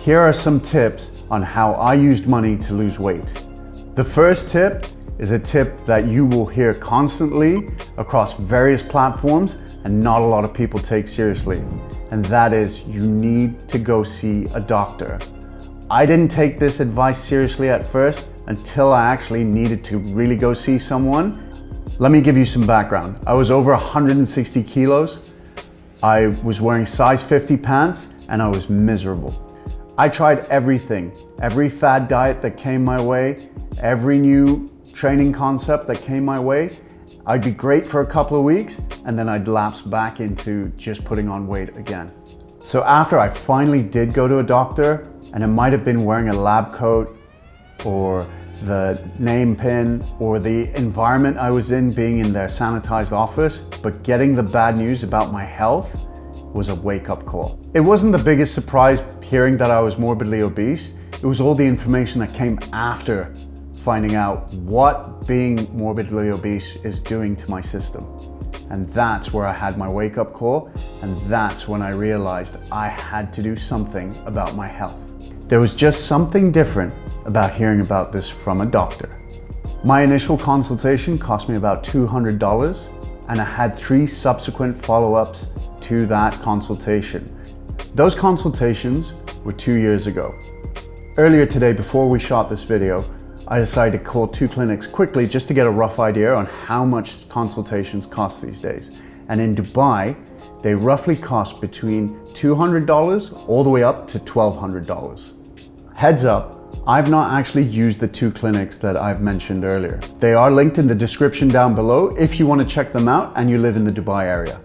Here are some tips on how I used money to lose weight. The first tip is a tip that you will hear constantly across various platforms and not a lot of people take seriously. And that is, you need to go see a doctor. I didn't take this advice seriously at first until I actually needed to really go see someone. Let me give you some background. I was over 160 kilos. I was wearing size 50 pants and I was miserable. I tried everything, every fad diet that came my way, every new training concept that came my way. I'd be great for a couple of weeks and then I'd lapse back into just putting on weight again. So after I finally did go to a doctor, and it might have been wearing a lab coat or the name pin or the environment I was in being in their sanitized office, but getting the bad news about my health was a wake-up call. It wasn't the biggest surprise hearing that I was morbidly obese. It was all the information that came after finding out what being morbidly obese is doing to my system. And that's where I had my wake-up call, and that's when I realized I had to do something about my health. There was just something different about hearing about this from a doctor. My initial consultation cost me about $200, and I had 3 subsequent follow-ups to that consultation. Those consultations were 2 years ago. Earlier today, before we shot this video, I decided to call 2 clinics quickly just to get a rough idea on how much consultations cost these days. And in Dubai, they roughly cost between $200 all the way up to $1,200. Heads up, I've not actually used the 2 clinics that I've mentioned earlier. They are linked in the description down below if you want to check them out and you live in the Dubai area.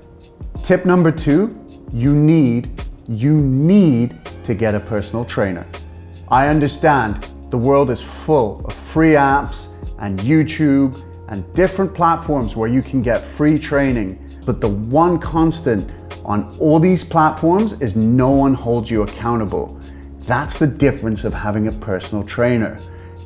Tip number 2, you need to get a personal trainer. I understand the world is full of free apps and YouTube and different platforms where you can get free training, but the one constant on all these platforms is no one holds you accountable. That's the difference of having a personal trainer.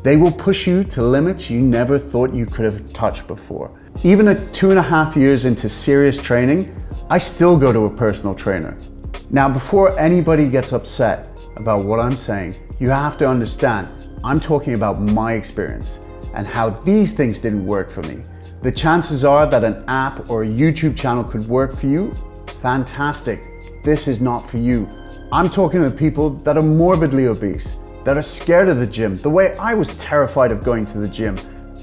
They will push you to limits you never thought you could have touched before. Even at 2.5 years into serious training, I still go to a personal trainer. Now, before anybody gets upset about what I'm saying, you have to understand, I'm talking about my experience and how these things didn't work for me. The chances are that an app or a YouTube channel could work for you. Fantastic. This is not for you. I'm talking to people that are morbidly obese, that are scared of the gym, the way I was terrified of going to the gym,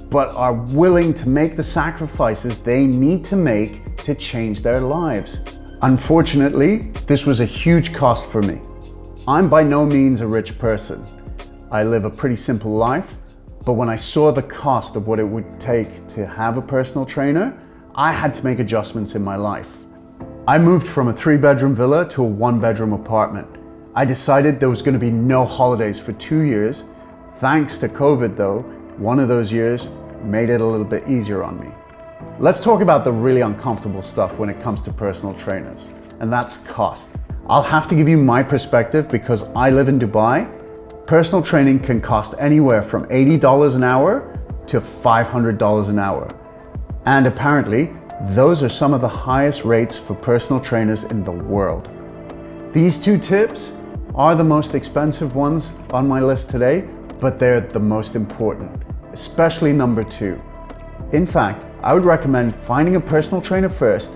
but are willing to make the sacrifices they need to make to change their lives. Unfortunately, this was a huge cost for me. I'm by no means a rich person. I live a pretty simple life, but when I saw the cost of what it would take to have a personal trainer, I had to make adjustments in my life. I moved from a 3-bedroom villa to a 1-bedroom apartment. I decided there was going to be no holidays for 2 years. Thanks to COVID though, one of those years made it a little bit easier on me. Let's talk about the really uncomfortable stuff when it comes to personal trainers, and that's cost. I'll have to give you my perspective because I live in Dubai. Personal training can cost anywhere from $80 an hour to $500 an hour. And apparently, those are some of the highest rates for personal trainers in the world. These 2 tips are the most expensive ones on my list today, but they're the most important, especially number 2. In fact, I would recommend finding a personal trainer first,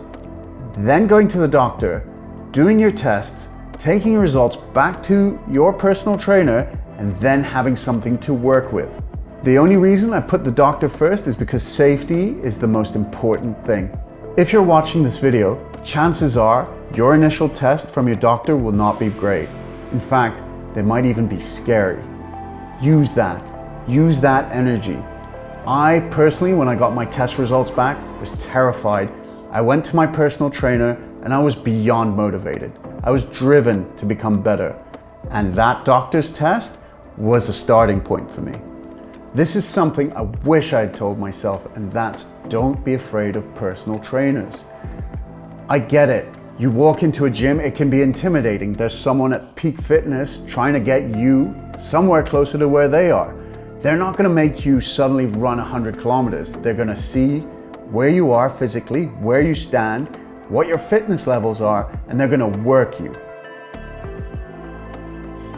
then going to the doctor, doing your tests, taking your results back to your personal trainer, and then having something to work with. The only reason I put the doctor first is because safety is the most important thing. If you're watching this video, chances are your initial test from your doctor will not be great. In fact, they might even be scary. Use that energy. I personally, when I got my test results back, was terrified. I went to my personal trainer and I was beyond motivated. I was driven to become better. And that doctor's test was a starting point for me. This is something I wish I had told myself, and that's don't be afraid of personal trainers. I get it. You walk into a gym, it can be intimidating. There's someone at peak fitness trying to get you somewhere closer to where they are. They're not going to make you suddenly run 100 kilometers. They're going to see where you are physically, where you stand, what your fitness levels are, and they're going to work you.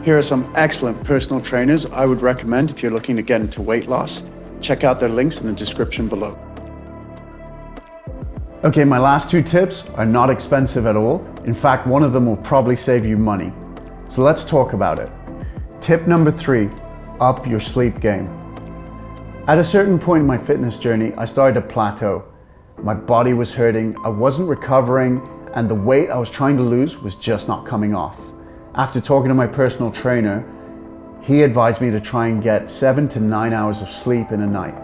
Here are some excellent personal trainers I would recommend if you're looking to get into weight loss. Check out their links in the description below. Okay, my last 2 tips are not expensive at all. In fact, one of them will probably save you money. So let's talk about it. Tip number 3, up your sleep game. At a certain point in my fitness journey, I started to plateau. My body was hurting, I wasn't recovering, and the weight I was trying to lose was just not coming off. After talking to my personal trainer, he advised me to try and get 7 to 9 hours of sleep in a night.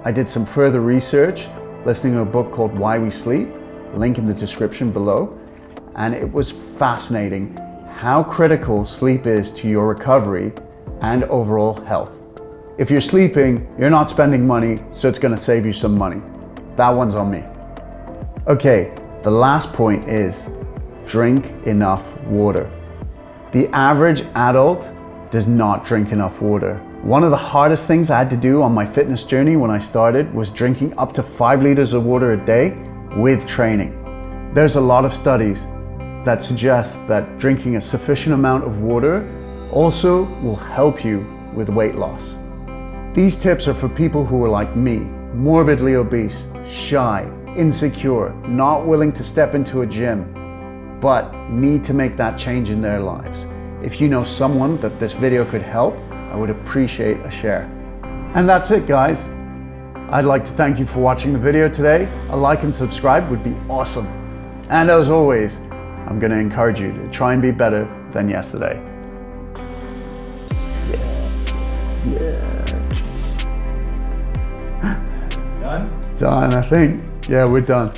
I did some further research, listening to a book called Why We Sleep, link in the description below, and it was fascinating how critical sleep is to your recovery and overall health. If you're sleeping, you're not spending money, so it's gonna save you some money. That one's on me. Okay, the last point is drink enough water. The average adult does not drink enough water. One of the hardest things I had to do on my fitness journey when I started was drinking up to 5 liters of water a day with training. There's a lot of studies that suggest that drinking a sufficient amount of water also will help you with weight loss. These tips are for people who are like me, morbidly obese, shy, insecure, not willing to step into a gym, but need to make that change in their lives. If you know someone that this video could help, I would appreciate a share. And that's it, guys. I'd like to thank you for watching the video today. A like and subscribe would be awesome. And as always, I'm going to encourage you to try and be better than yesterday. Yeah. Done, I think. Yeah, we're done.